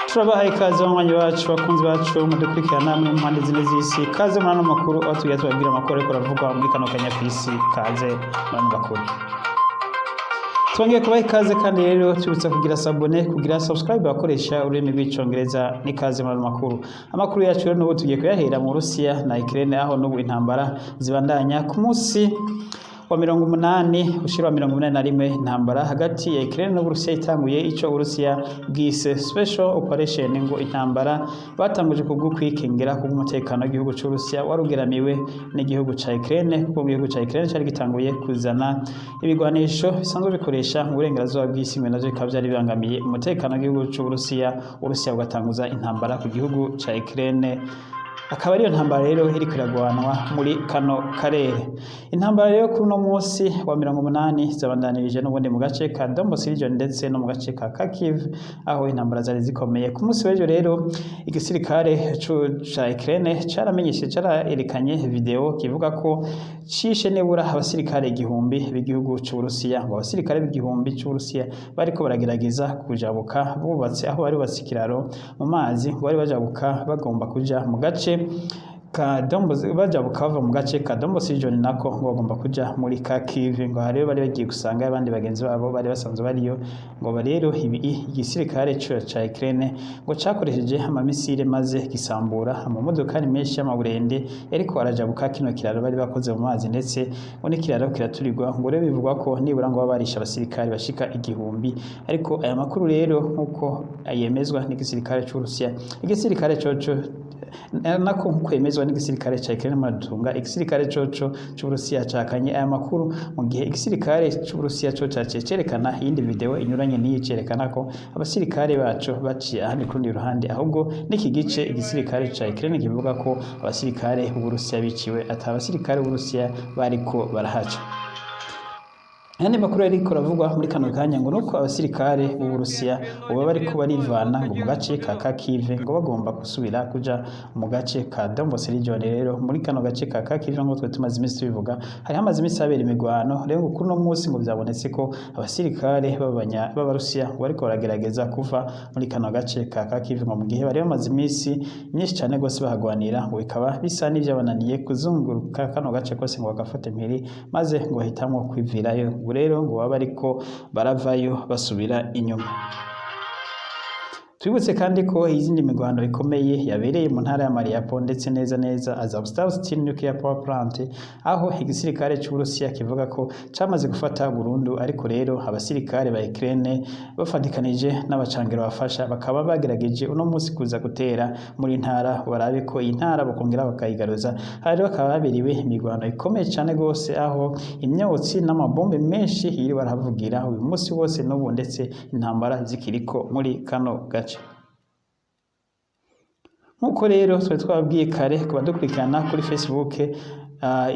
Turabahaye ikaze abanywanyi bacu bakunzi bacu mudukurikirana mu mpande zine z'isi. Kaze muri ano makuru aho tugiye tubabwira amakuru ariko aravugwa muri kano kanya kw'isi. Kaze muri ano makuru. Twongeye kubaha ikaze kandi rero tubutsa kugira sabone, kugira subscribe bakoresha ururimi rw'icongereza. Ni kaze muri ano makuru. Amakuru yacu rero n'ubu tugiye kuyahera mu Burusiya na Ukraine, aho n'ubu intambara zibandanya ku munsi wa 80 ushira 81 intambara hagati ya Ukraine n'Uburusiya itanguye ico Uburusiya bwise special operation, ngo intambara batanguje kubwo kwikingira ku mutekano w'igihugu c'Uburusiya warugeramiwe n'igihugu ca Ukraine, kuko igihugu ca Ukraine cari gitanguye kuzana ibigwanisho bisanzwe bikoresha mu burengerazuba bw'isi, ngo navyo bikaba vyari bibangamiye umutekano w'igihugu c'Uburusiya. Uburusiya bugatanguza intambara ku gihugu ca Ukraine, akaba ariyo ntambara rero iri kwiragwanwa muri kano karere. Intambara rero kuri uno munsi wa 80 zabandanirije n'ubundi mu gace ka Donbas region ndetse no mu gace ka Kharkiv, aho intambara zari zikomeye. Ku munsi w'ejo rero igisirikare ca Ukraine carerekanye video kivuga ko cishe nebura abasirikare 1000 b'igihugu c'Uburusiya, ngo abasirikare b'igihumbi c'Uburusiya bariko baragerageza kujabuka bubatse aho bari basikiraro mu mazi, ngo bari bajabuka bagomba kuja mu gace ka Donbas, bajabuka bava mu gace ka Donbas region nako ngo bagomba kuja muri Kharkiv. Ngo rero bari bagiye gusanga abandi bagenzi babo bari basanzwe bariyo, ngo rero igisirikare ca Ukraine ngo cakoresheje amamisire maze gisambura amamodokari menshi y'amaburende ariko arajabuka kino kiraro bari bakoze mu mazi, ndetse ngo n'ikiraro kiraturirwa. Ngo rero bivugwa ko nibura ngo babarisha abasirikare bashika 1000, ariko aya makuru rero nkuko yemezwa n'igisirikare c'Uburusiya, igisirikare coco nako kwemezwa n'igisirikare ca Ukraine matunga, igisirikare coco c'Uburusiya cakanye aya makuru, mu gihe igisirikare c'Uburusiya co cerekana iyindi video inyuranye n'iyi cerekana ko abasirikare baco baciye ahandi kurundi ruhande, ahubwo n'iki gice igisirikare ca Ukraine kivuga ko abasirikare b'Uburusiya biciwe ata abasirikare b'Uburusiya bariko barahaca. Andi makuru ariko aravugwa muri kano kanya ngo nuko abasirikare b'Uburusiya uba bariko barivana ngo mu gace ka Kharkiv, ngo bagomba gusubira kuja mu gace ka Donbas region. Rero muri kano gace ka Kharkiv ngo twe tumaze imisi tubivuga, hari hamaze imisi habera imigwano. Rero ngo kuri no munsi ngo byabonetse ko abasirikare b'Abarusiya bariko baragerageza kuva muri kano gace ka Kharkiv, ngo mu gihe bari bamaze imisi myinshi cyane gose bahagwanira, ngo bikaba bisa n'ivyabananiye kuzunguruka kano gace kose ngo bagafata impiri, maze ngo bahitamwo kwivirayo. Rero ngo baba ariko baravayo basubira inyuma. Twibutse kandi ko izindi migwano ikomeye yabereye mu ntara ya Mariupol ndetse neza Azovstal nuclear power plant, aho igisirikare c'Uburusiya kivuga ko camaze gufata burundu, ariko rero abasirikare ba Ukraine bafatikanije n'abacangero bafasha bakaba bagerageje uno munsi kuza gutera muri ntara, barabe ko iyi ntara bakongera bakayigaruza. Hari bakaba babiriwe imigwano ikomeye cyane gose, aho imyotsi n'amabombe menshi yiri baravugira uyu munsi wose n'ubu, ndetse intambara zikiriko muri kano gace. Nkuko rero twe twabwiye kare ku badukurikirana kuri Facebook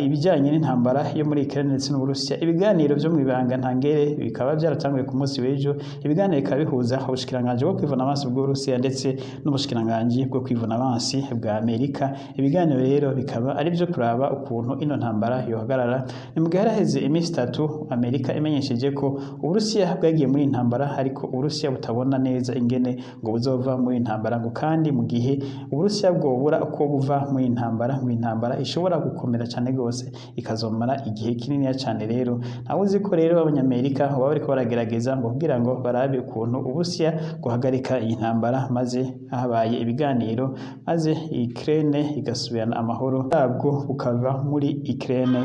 ibijyanye n'intambara yo muri Ukraine ndetse n'Uburusiya, ibiganiro byo mu ibanga ntangere bikaba byaratanguye ku munsi w'ejo. Ibiganiro bikaba bihuza ubushikiranganje bwo kwivuna abansi bw'Uburusiya ndetse n'ubushikiranganje bwo kwivuna abansi bwa Amerika. Ibiganiro rero bikaba ari byo kuraba ukuntu ino ntambara yohagarara. Ni mu gihe haraheze iminsi 3 Amerika imenyesheje ko Uburusiya bwagiye muri intambara, ariko Uburusiya butabona neza ingene ngo buzova muri intambara, ngo kandi mu gihe Uburusiya bwobura uko buva muri intambara, ngo intambara ishobora gukomera cyane gose ikazomara igihe kinini cyane. Rero ntawe uzi ko rero abanyamerika baba bariko baragerageza ngo kugira ngo barabe ukuntu Uburusiya guhagarika iyi ntambara, maze habaye ibiganiro, maze Ukraine igasubirana amahoro yabwo bukava muri Ukraine.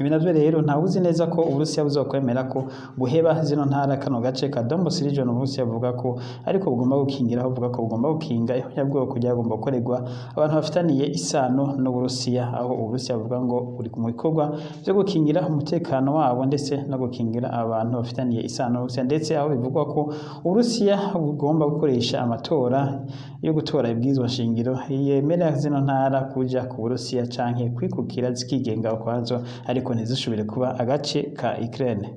Ibi navyo rero ntawe uzi neza ko Uburusiya buzokwemera ko buheba zino ntara kano gace ka Donbas region. Uburusiya buvuga ko ariko bugomba gukingira, aho buvuga ko bugomba gukinga ihonyabwoko ryagomba gukorerwa abantu bafitaniye isano n'Uburusiya, aho Uburusiya buvuga ngo buri mu bikorwa byo gukingira umutekano wabo ndetse no gukingira abantu bafitaniye isano n'Uburusiya, ndetse aho bivugwa ko Uburusiya bugomba gukoresha amatora yo gutora ibwirizwa shingiro yemera zino ntara kuja ku Burusiya canke kwikukira zikigenga ukwazo, ariko ntizishobore kuba agace ka Ukraine.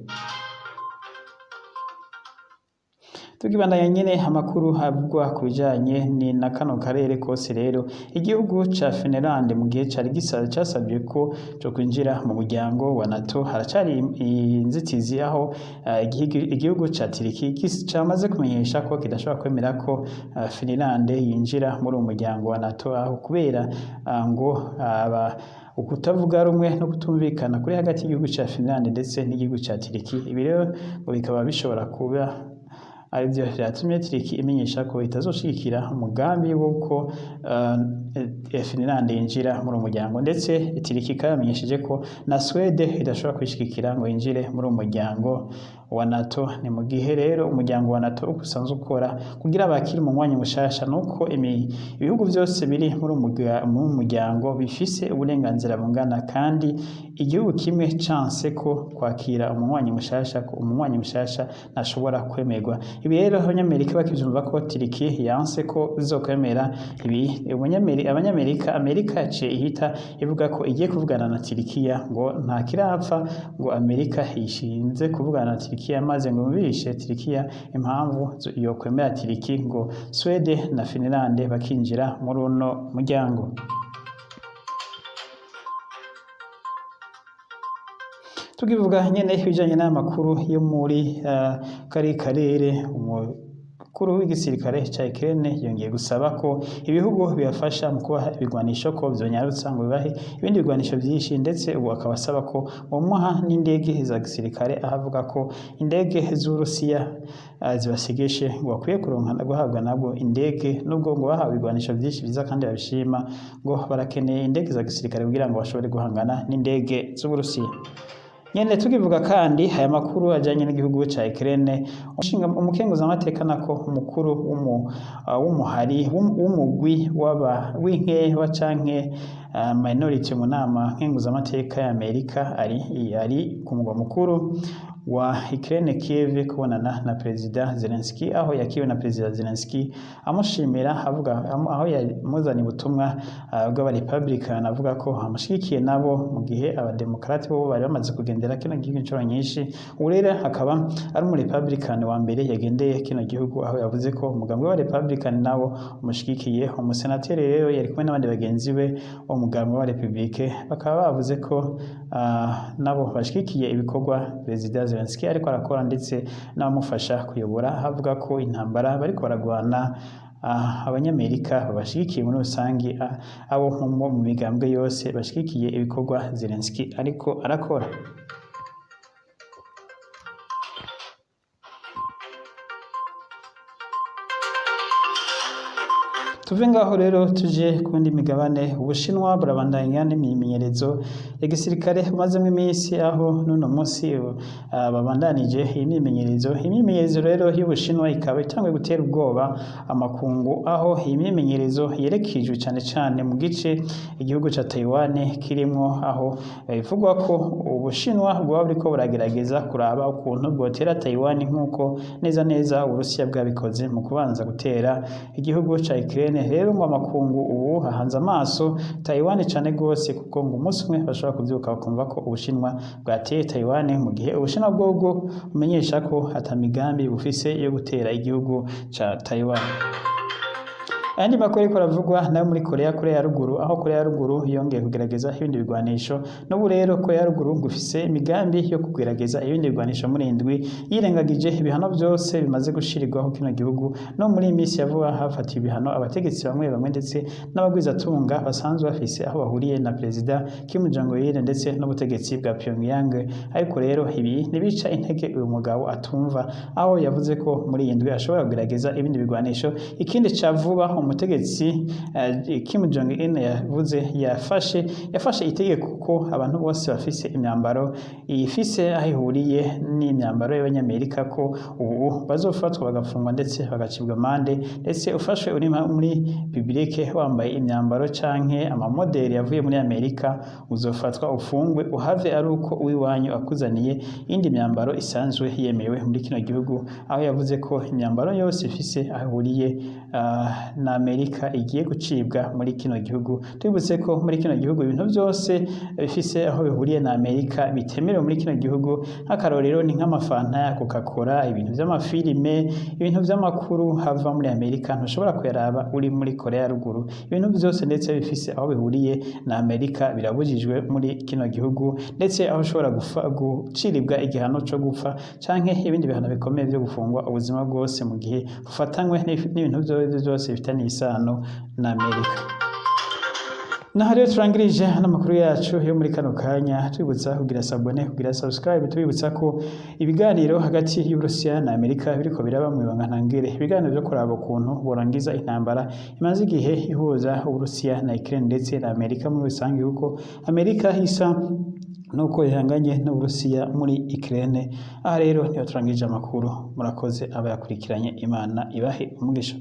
Tukibandanya nyene amakuru havugwa ku bijanye ni na kano karere kose rero igihugu ca Finland mu gihe cari casabye ko cyo kwinjira mu muryango wa NATO haracari inzitizi aho igihugu ca Turki camaze kumenyesha ko kidashobora kwemera ko Finland yinjira muri uwo muryango wa NATO aho kubera ngo ukutavuga rumwe no kutumvikana kuri hagati y'igihugu ca Finland ndetse n'igihugu ca Turki. Ibi rero ngo bikaba bishobora kuba aribyo vyatumye Turki imenyesha ko itazoshigikira umugambi w'uko Finland yinjira muri uwo muryango, ndetse Turki ikamenyesheje ko na Swede idashobora kwishigikira ngo yinjire muri uwo muryango wa NATO. Ni mu gihe rero umuryango wa NATO usanzwe ukora kugira abakiri mu mwanya mushasha nuko ibihugu byose biri muri mu muryango bifise uburenganzira bungana, kandi igihugu kimwe canse ko kwakira umunywanyi mushasha ko umunywanyi mushasha ntashobora kwemerwa. Ibi rero abanyamerika bakivyumva ko Turki yanse ko izokwemera ibi Amerika yaciye ihita ivuga ko igiye kuvugana na Turkiya ngo nta kirapfa, ngo Amerika ishinze kuvugana na Turkiya maze ngo mubishe Turkiya impamvu yo kwemera Turki ngo Swede na Finland bakinjira muri uno muryango. Tukivuga nyene ibijanye n'amakuru yo muri karere umukuru w'igisirikare ca Ukraine yongeye gusaba ko ibihugu bibafasha mu kubaha ibigwanisho ko vyonyarutsa ngo bibahe ibindi bigwanisho vyinshi, ndetse ubu akaba asaba ko bomuha n'indege za gisirikare, ahavuga ko indege z'Uburusiya zibasigeshe ngo bakwiye kuronka guhabwa nabwo indege, nubwo ngo bahawe ibigwanisho vyinshi vyiza kandi babishima, ngo barakeneye indege za gisirikare kugira ngo bashobore guhangana n'indege z'Uburusiya. Nyene tukivuga kandi aya makuru ajanye n'igihugu ca Ukraine, umukenguzamateka nako umukuru w'umugwi w'inkewa canke minority mu nama nkenguzamateka ya Amerika ari ku mugwa mukuru wa Ukraine Kiev kubonana na Perezida Zelensky, aho yakiwe na Perezida Zelensky amushimira aho yamuzanye ubutumwa bw'aba Republican avuga ko amushigikiye nabo mu gihe abademokrati bo bari bamaze kugendera kino gihugu inshuro nyinshi. Ubu rero akaba ari umu Republican wa mbere yagendeye kino gihugu, aho yavuze ko umugambi wa Republican nawo umushigikiye. Umusenateri rero yari kumwe n'abandi bagenzi be bo mugambi wa Republike, bakaba bavuze ko nabo bashigikiye ibikorwa Perezida Zelensky ariko arakora, ndetse n'abamufasha kuyobora, havuga ko intambara bariko baragwana abanyamerika babashigikiye muri rusangi, abo mu migambwe yose bashigikiye ibikorwa Zelensky ariko arakora. Tuve ngaho rero tuje kundi migabane. Ubushinwa burabandanya n'imyimenyerezo ya gisirikare mazemo iminsi, aho nuno munsi babandanije imyimenyerezo rero y'Ubushinwa ikaba itanguye gutera ubwoba amakungu, aho imyimenyerezo yerekejwe cyane cyane mu gice igihugu ca Taiwan kirimo, aho bivugwa ko Ubushinwa bwaba buriko buragerageza kuraba ukuntu bwotera Taiwan nk'uko neza Uburusiya bwabikoze mu kubanza gutera igihugu ca Ukraine. Rero ngo amakungu ubu hahanze amaso Taiwan cyane gose, kuko ngo umunsi umwe bashobora kuvyuka bakumva ko Ubushinwa bwateye Taiwan, mu gihe Ubushinwa bwobwo bumenyesha ko atamigambi bufise yo gutera igihugu ca Taiwan. Andi makuru ariko aravugwa nayo muri Korea ya ruguru, aho Korea ya ruguru yongeye kugerageza ibindi bigwanisho, n'ubu rero Korea ya ruguru gufise imigambi yo kugerageza ibindi bigwanisho muri indwi, yirengagije ibihano byose bimaze gushirirwaho kino gihugu. No muri iminsi yavuga hafatiwe ibihano abategetsi bamwe ndetse n'abagwizatunga basanzwe bafise aho bahuriye na Perezida Kim Jong-un ndetse n'ubutegetsi bwa Pyongyang. Ariko rero ibi nibica intege uyu mugabo atumva, aho yavuze ko muri iyi ndwi ashobora kugerageza ibindi bigwanisho. Ikindi cavuba umutegetsi Kim Jong-un yafashe itegeko ko abantu bose bafise imyambaro ifise aho ihuriye n'imyambaro y'abanyamerika ko ubu bazofatwa bagafungwa ndetse bagacibwa amande, ndetse ufashwe uri muri publique wambaye imyambaro canke amamodeli yavuye muri Amerika uzofatwa ufungwe uhave ari uko uwiwanyu akuzaniye indi myambaro isanzwe yemewe muri kino gihugu, aho yavuze ko imyambaro yose ifise aho ihuriye na Amerika igiye gucibwa muri kino gihugu. Twibutse ko muri kino gihugu ibintu byose bifise aho bihuriye na Amerika bitemerewe muri kino gihugu, nk'akarorero ni nk'amafanta ya Coca-Cola, ibintu vy'amafilime, ibintu vy'amakuru hava muri Amerika ntushobora kuyaraba uri muri Korea ya ruguru. Ibintu byose ndetse bifise aho bihuriye na Amerika birabujijwe muri kino gihugu, ndetse aho ushobora guciribwa igihano co gupfa canke ibindi bihano bikomeye vyo gufungwa ubuzima bwose mu gihe ufatanywe n'ibintu byose bifitanye isano na Amerika. Naho rero turangirije n'amakuru yacu yo muri kano kanya, twibutsa kugira sabone, kugira subscribe, tubibutsa ko ibiganiro hagati y'Uburusiya na Amerika biriko biraba mu ibanga ntangere, ibiganiro vyo kuraba ukuntu borangiza intambara imaze igihe ihuza Uburusiya na Ukraine ndetse na Amerika muri rusange, kuko Amerika isa nuko ihanganye n'Uburusiya muri Ukraine. Aha rero niho turangirije amakuru, murakoze abayakurikiranye, Imana ibahe umugisha.